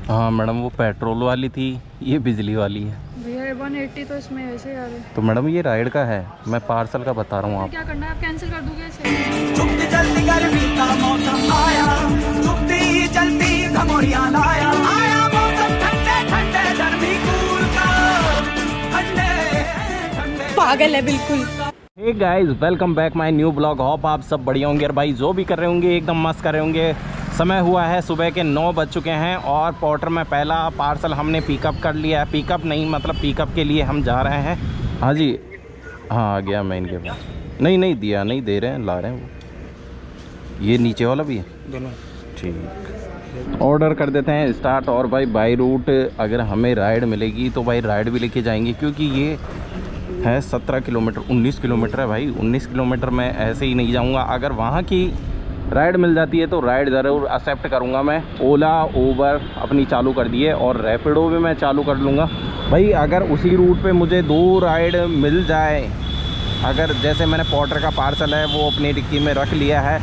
हाँ मैडम, वो पेट्रोल वाली थी, ये बिजली वाली है। भैया 180 तो इसमें ऐसे ही आ रहे। तो मैडम ये राइड का है, मैं पार्सल का बता रहा हूँ आप। क्या करना है, आप कैंसिल कर दोगे इसे? पागल है बिल्कुल। Hey guys, welcome back my new blog. Hope आप सब बढ़िया होंगे और भाई जो भी कर रहे होंगे एकदम मस्त कर रहे होंगे। समय हुआ है सुबह के 9 बज चुके हैं और पोर्टर में पहला पार्सल हमने पिकअप कर लिया है। पिकअप नहीं मतलब पिकअप के लिए हम जा रहे हैं। हाँ जी, हाँ आ गया मैं इनके पास। नहीं दिया, नहीं दे रहे हैं, ला रहे हैं वो। ये नीचे वाला भी है दोनों, ठीक। ऑर्डर कर देते हैं स्टार्ट। और भाई बाई रूट अगर हमें राइड मिलेगी तो भाई राइड भी लेके जाएंगे, क्योंकि ये है 17 किलोमीटर, 19 किलोमीटर है भाई। 19 किलोमीटर में ऐसे ही नहीं जाऊंगा। अगर वहाँ की राइड मिल जाती है तो राइड ज़रूर एक्सेप्ट करूँगा मैं। ओला उबर अपनी चालू कर दी है और रैपिडो भी मैं चालू कर लूँगा भाई। अगर उसी रूट पे मुझे 2 राइड मिल जाए, अगर जैसे मैंने पोर्टर का पार्सल है वो अपनी डिक्की में रख लिया है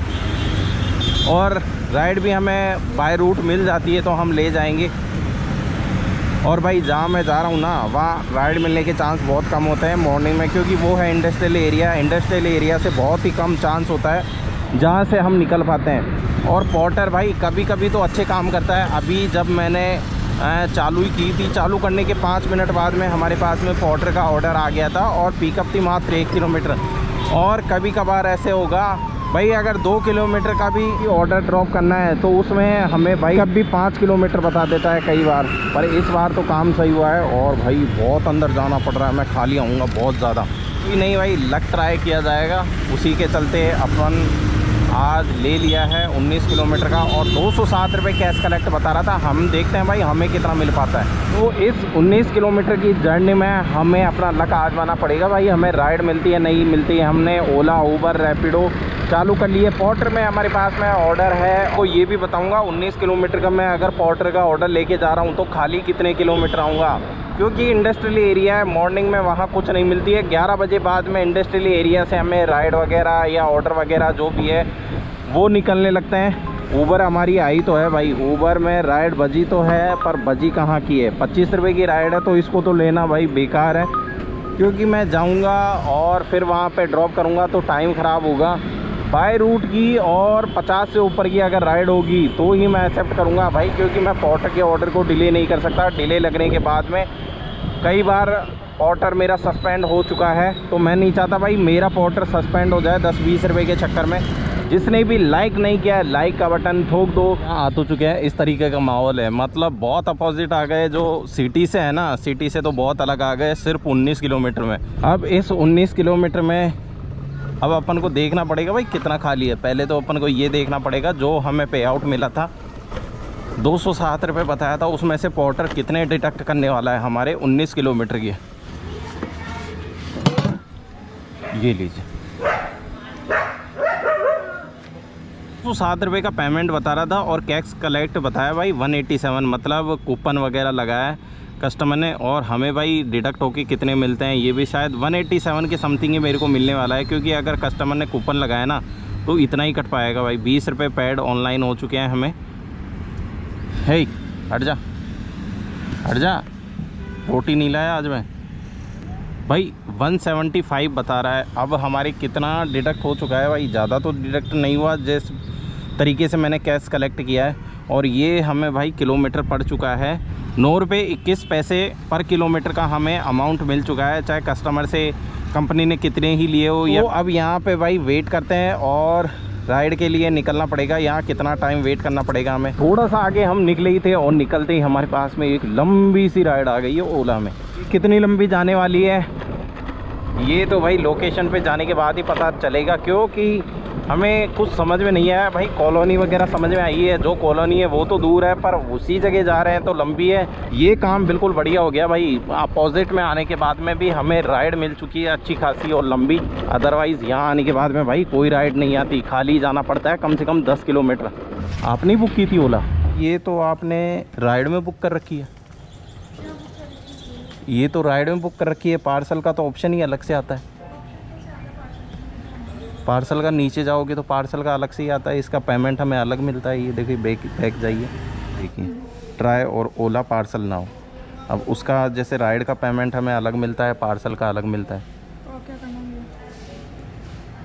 और राइड भी हमें बाय रूट मिल जाती है तो हम ले जाएंगे। और भाई जहाँ मैं जा रहा हूँ ना, वहाँ राइड मिलने के चांस बहुत कम होते हैं मॉर्निंग में, क्योंकि वो है इंडस्ट्रियल एरिया। इंडस्ट्रियल एरिया से बहुत ही कम चांस होता है जहाँ से हम निकल पाते हैं। और पोर्टर भाई कभी कभी तो अच्छे काम करता है। अभी जब मैंने चालू ही की थी, चालू करने के 5 मिनट बाद में हमारे पास में पोर्टर का ऑर्डर आ गया था और पिकअप थी मात्र 1 किलोमीटर। और कभी कभार ऐसे होगा भाई, अगर 2 किलोमीटर का भी ऑर्डर ड्रॉप करना है तो उसमें हमें भाई कभी 5 किलोमीटर बता देता है कई बार। पर इस बार तो काम सही हुआ है और भाई बहुत अंदर जाना पड़ रहा है। मैं खाली आऊँगा बहुत ज़्यादा नहीं भाई, लक ट्राई किया जाएगा। उसी के चलते अपन आज ले लिया है 19 किलोमीटर का और 207 रुपये कैश कलेक्ट बता रहा था। हम देखते हैं भाई हमें कितना मिल पाता है। तो इस 19 किलोमीटर की जर्नी में हमें अपना लक आजमाना पड़ेगा भाई। हमें राइड मिलती है नहीं मिलती है। हमने ओला उबर रैपिडो चालू कर लिए। पोर्टर में हमारे पास में ऑर्डर है, तो ये भी बताऊंगा 19 किलोमीटर का मैं अगर पोर्टर का ऑर्डर लेके जा रहा हूँ तो खाली कितने किलोमीटर आऊँगा, क्योंकि इंडस्ट्रियल एरिया है। मॉर्निंग में वहाँ कुछ नहीं मिलती है। 11 बजे बाद में इंडस्ट्रियल एरिया से हमें राइड वगैरह या ऑर्डर वगैरह जो भी है वो निकलने लगते हैं। ऊबर हमारी आई तो है भाई, ऊबर में राइड बजी तो है, पर बजी कहाँ की है। 25 रुपये की राइड है तो इसको तो लेना भाई बेकार है, क्योंकि मैं जाऊँगा और फिर वहाँ पे ड्रॉप करूँगा तो टाइम ख़राब होगा। बाय रूट की और 50 से ऊपर की अगर राइड होगी तो ही मैं एक्सेप्ट करूँगा भाई, क्योंकि मैं पोर्टर के ऑर्डर को डिले नहीं कर सकता। डिले लगने के बाद में कई बार पोर्टर मेरा सस्पेंड हो चुका है, तो मैं नहीं चाहता भाई मेरा पोर्टर सस्पेंड हो जाए 10-20 रुपये के चक्कर में। जिसने भी लाइक नहीं किया है लाइक का बटन ठोक दो। आ तो चुके हैं, इस तरीके का माहौल है। मतलब बहुत अपोजिट आ गए जो सिटी से है ना, सिटी से तो बहुत अलग आ गए सिर्फ 19 किलोमीटर में। अब इस 19 किलोमीटर में अब अपन को देखना पड़ेगा भाई कितना खाली है। पहले तो अपन को ये देखना पड़ेगा जो हमें पे आउट मिला था 207 रुपये बताया था, उसमें से पोर्टर कितने डिडक्ट करने वाला है हमारे 19 किलोमीटर की। ये लीजिए 207 रुपये का पेमेंट बता रहा था और कैश कलेक्ट बताया भाई 187, मतलब कूपन वगैरह लगाया है कस्टमर ने। और हमें भाई डिडक्ट होके कितने मिलते हैं ये भी शायद 187 के समथिंग ही मेरे को मिलने वाला है, क्योंकि अगर कस्टमर ने कूपन लगाया ना तो इतना ही कट पाएगा भाई। 20 रुपये पैड ऑनलाइन हो चुके हैं हमें। हे हट जा, हट जा, रोटी नहीं लाया आज मैं भाई। 175 बता रहा है। अब हमारे कितना डिडक्ट हो चुका है भाई, ज़्यादा तो डिडक्ट नहीं हुआ जिस तरीके से मैंने कैश कलेक्ट किया है। और ये हमें भाई किलोमीटर पड़ चुका है 9 रुपये 21 पैसे पर किलोमीटर का हमें अमाउंट मिल चुका है, चाहे कस्टमर से कंपनी ने कितने ही लिए हो। या अब यहाँ पे भाई वेट करते हैं और राइड के लिए निकलना पड़ेगा। यहाँ कितना टाइम वेट करना पड़ेगा हमें। थोड़ा सा आगे हम निकले ही थे और निकलते ही हमारे पास में एक लंबी सी राइड आ गई है ओला में। कितनी लंबी जाने वाली है ये तो भाई लोकेशन पे जाने के बाद ही पता चलेगा, क्योंकि हमें कुछ समझ में नहीं आया भाई। कॉलोनी वगैरह समझ में आई है, जो कॉलोनी है वो तो दूर है, पर उसी जगह जा रहे हैं तो लंबी है। ये काम बिल्कुल बढ़िया हो गया भाई। अपोजिट में आने के बाद में भी हमें राइड मिल चुकी है अच्छी खासी और लंबी। अदरवाइज़ यहाँ आने के बाद में भाई कोई राइड नहीं आती, खाली जाना पड़ता है कम से कम 10 किलोमीटर। आपने बुक की थी ओला? ये तो आपने राइड में बुक कर रखी है, ये तो राइड में बुक कर रखी है। पार्सल का तो ऑप्शन ही अलग से आता है। पार्सल का नीचे जाओगे तो पार्सल का अलग से ही आता है, इसका पेमेंट हमें अलग मिलता है। ये देखिए बैक जाइए, देखिए, ट्राई और ओला पार्सल नाउ। अब उसका जैसे राइड का पेमेंट हमें अलग मिलता है, पार्सल का अलग मिलता है। तो क्या करना है?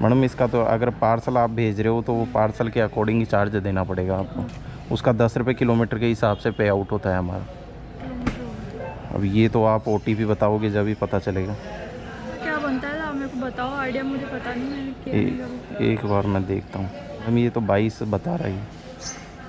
मैडम इसका तो अगर पार्सल आप भेज रहे हो तो वो पार्सल के अकॉर्डिंग ही चार्ज देना पड़ेगा आपको। उसका 10 रुपये किलोमीटर के हिसाब से पे आउट होता है हमारा। अब ये तो आप OTP बताओगे जब ही पता चलेगा। क्या बनता है? आप मेरे को बताओ, आइडिया मुझे पता नहीं, मैंने किया नहीं कभी। एक बार मैं देखता हूँ। हम ये तो 22 बता रहा है,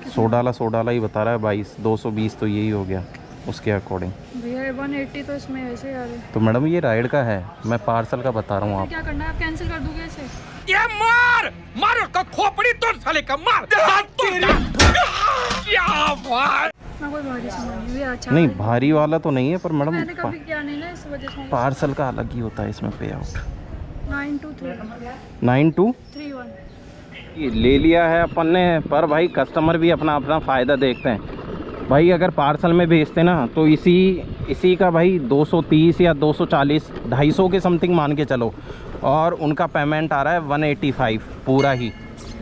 100 डाला ही बता रहा है। 22 220 तो यही हो गया उसके अकॉर्डिंग। भैया 180 तो इसमें ऐसे आ रहे। तो मैडम ये राइड का है, मैं पार्सल का बता रहा हूँ आप। क्या करना है? आप कैंसिल कर दोगे इसे? ये मार उसका खोपड़ी तोड़ साले का, मार क्या बात। मैं कोई भारी सामान नहीं, भैया अच्छा नहीं है। भारी वाला तो नहीं है, पर मैडम मैंने कभी किया नहीं ना, इस वजह से। पार्सल का अलग ही होता है इसमें पे आउट। 92331। 92 ये ले लिया है अपन ने, पर भाई कस्टमर भी अपना अपना फ़ायदा देखते हैं भाई। अगर पार्सल में भेजते ना तो इसी का भाई 230 या 240 250 के समथिंग मान के चलो, और उनका पेमेंट आ रहा है 185 पूरा ही।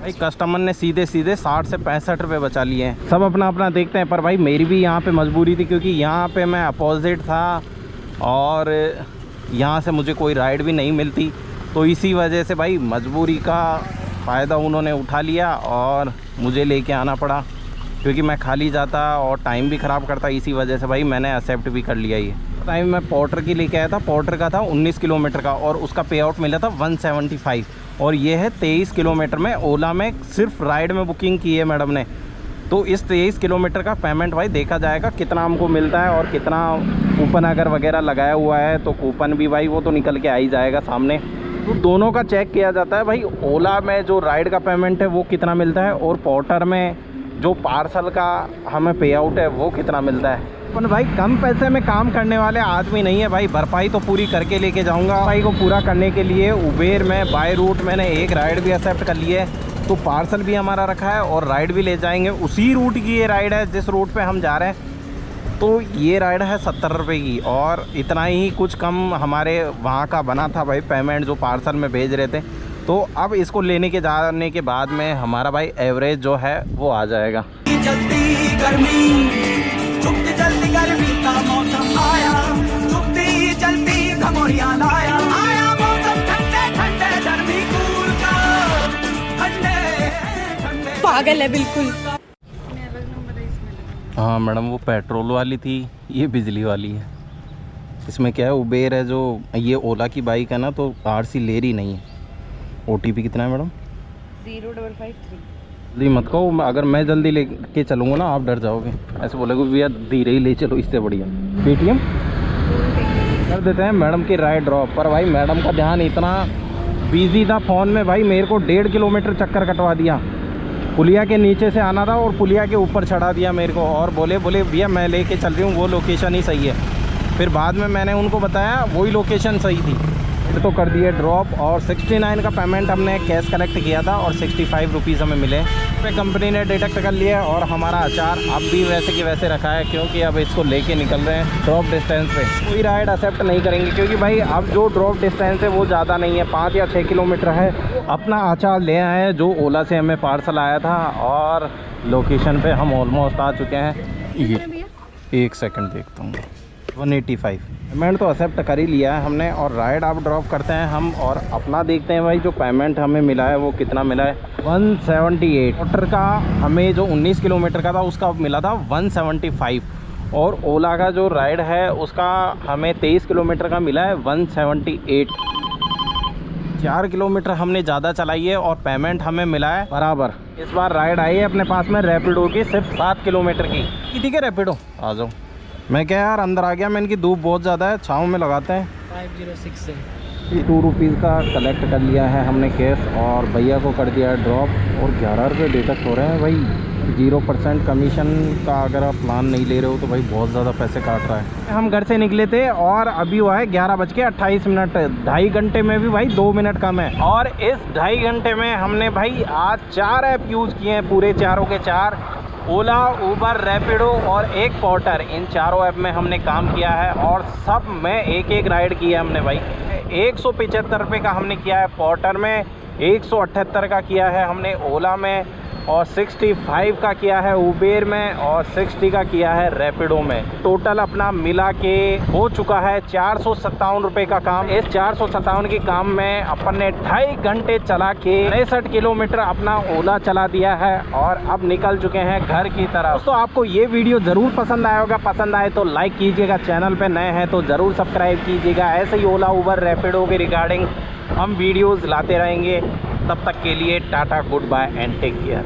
भाई कस्टमर ने सीधे 60 से 65 रुपये बचा लिए हैं। सब अपना अपना देखते हैं, पर भाई मेरी भी यहाँ पे मजबूरी थी, क्योंकि यहाँ पे मैं अपोजिट था और यहाँ से मुझे कोई राइड भी नहीं मिलती। तो इसी वजह से भाई मजबूरी का फ़ायदा उन्होंने उठा लिया और मुझे लेके आना पड़ा, क्योंकि मैं खाली जाता और टाइम भी ख़राब करता। इसी वजह से भाई मैंने एक्सेप्ट भी कर लिया। ये टाइम मैं पोर्टर की लेके आया था, पोर्टर का था 19 किलोमीटर का, और उसका पे आउट मिला था 175। और ये है 23 किलोमीटर में। ओला में सिर्फ राइड में बुकिंग की है मैडम ने। तो इस 23 किलोमीटर का पेमेंट भाई देखा जाएगा कितना हमको मिलता है, और कितना कूपन अगर वगैरह लगाया हुआ है तो कूपन भी भाई वो तो निकल के आ ही जाएगा सामने। तो दोनों का चेक किया जाता है भाई। ओला में जो राइड का पेमेंट है वो कितना मिलता है, और पोर्टर में जो पार्सल का हमें पे आउट है वो कितना मिलता है। अपन भाई कम पैसे में काम करने वाले आदमी नहीं है भाई, भरपाई तो पूरी करके लेके जाऊंगा। भाई को पूरा करने के लिए उबेर में बाय रूट मैंने एक राइड भी एक्सेप्ट कर ली है, तो पार्सल भी हमारा रखा है और राइड भी ले जाएंगे। उसी रूट की ये राइड है जिस रूट पे हम जा रहे हैं। तो ये राइड है 70 रुपये की, और इतना ही कुछ कम हमारे वहाँ का बना था भाई पेमेंट जो पार्सल में भेज रहे थे। तो अब इसको लेने के जाने के बाद में हमारा भाई एवरेज जो है वो आ जाएगा। जल्दी गर्मी जल्दी गर्मी का मौसम आया, जल्दी घमौरिया लाया, आया मौसम ठंडे ठंडे गर्मी कूल का, ठंडे ठंडे। पागल है बिल्कुल। हाँ मैडम वो पेट्रोल वाली थी, ये बिजली वाली है। इसमें क्या है, उबेर है जो, ये ओला की बाइक है ना, तो RC ले रही नहीं है। OTP कितना है मैडम? 0553। जल्दी मत कहो, अगर मैं जल्दी लेके चलूँगा ना आप डर जाओगे। ऐसे बोलेगे भैया धीरे ही ले चलो, इससे बढ़िया पेटीएम कर देते हैं मैडम की राइड ड्रॉप। पर भाई मैडम का ध्यान इतना बिजी था फ़ोन में, भाई मेरे को 1.5 किलोमीटर चक्कर कटवा दिया। पुलिया के नीचे से आना था और पुलिया के ऊपर चढ़ा दिया मेरे को, और बोले भैया मैं लेके चल रही हूँ, वो लोकेशन ही सही है। फिर बाद में मैंने उनको बताया वही लोकेशन सही थी। तो कर दिए ड्रॉप, और 69 का पेमेंट हमने कैश कलेक्ट किया था और 65 रुपीज़ हमें मिले। पे कंपनी ने डिटेक्ट कर लिया, और हमारा अचार अब भी वैसे की वैसे रखा है, क्योंकि अब इसको लेके निकल रहे हैं ड्रॉप डिस्टेंस पे। कोई राइड एक्सेप्ट नहीं करेंगे, क्योंकि भाई अब जो ड्रॉप डिस्टेंस है वो ज़्यादा नहीं है, 5 या 6 किलोमीटर है। अपना अचार ले आए हैं जो ओला से हमें पार्सल आया था, और लोकेशन पे हम ऑलमोस्ट आ चुके हैं। ये 1 सेकंड देखता हूँ। 185 पेमेंट तो एक्सेप्ट कर ही लिया है हमने, और राइड आप ड्रॉप करते हैं हम, और अपना देखते हैं भाई जो पेमेंट हमें मिला है वो कितना मिला है। 178 मोटर का हमें जो 19 किलोमीटर का था उसका मिला था 175, और ओला का जो राइड है उसका हमें 23 किलोमीटर का मिला है 178। 4 किलोमीटर हमने ज़्यादा चलाई है और पेमेंट हमें मिला है बराबर। इस बार राइड आई है अपने पास में रैपिडो की, सिर्फ 7 किलोमीटर की। ठीक है रैपिडो आ जाओ। मैं क्या यार अंदर आ गया, मैं इनकी धूप बहुत ज़्यादा है, छाँव में लगाते हैं। 506 से 2 रुपीज़ का कलेक्ट कर लिया है हमने कैश, और भैया को कर दिया है ड्रॉप, और 11 रुपये डिडक्ट हो रहे हैं भाई। 0% कमीशन का अगर आप प्लान नहीं ले रहे हो तो भाई बहुत ज़्यादा पैसे काट रहा है। हम घर से निकले थे और अभी हुआ है 11:28। 2.5 घंटे में भी भाई 2 मिनट कम है, और इस 2.5 घंटे में हमने भाई आज 4 ऐप यूज़ किए हैं, पूरे चारों के 4। ओला, उबर, रैपिडो और एक पोर्टर, इन चारों ऐप में हमने काम किया है, और सब में एक राइड किया है हमने भाई। 175 रुपये का हमने किया है पोर्टर में, 178 का किया है हमने ओला में, और 65 का किया है उबेर में और 60 का किया है रैपिडो में। टोटल अपना मिला के हो चुका है 457 रुपये का काम। इस 457 के काम में अपन ने 2.5 घंटे चला के 63 किलोमीटर अपना ओला चला दिया है और अब निकल चुके हैं घर की तरफ। दोस्तों आपको ये वीडियो ज़रूर पसंद आया होगा, पसंद आए तो लाइक कीजिएगा, चैनल पे नए हैं तो ज़रूर सब्सक्राइब कीजिएगा। ऐसे ही ओला उबर रैपिडो के रिगार्डिंग हम वीडियोज़ लाते रहेंगे। तब तक के लिए ta-ta, good bye and take care.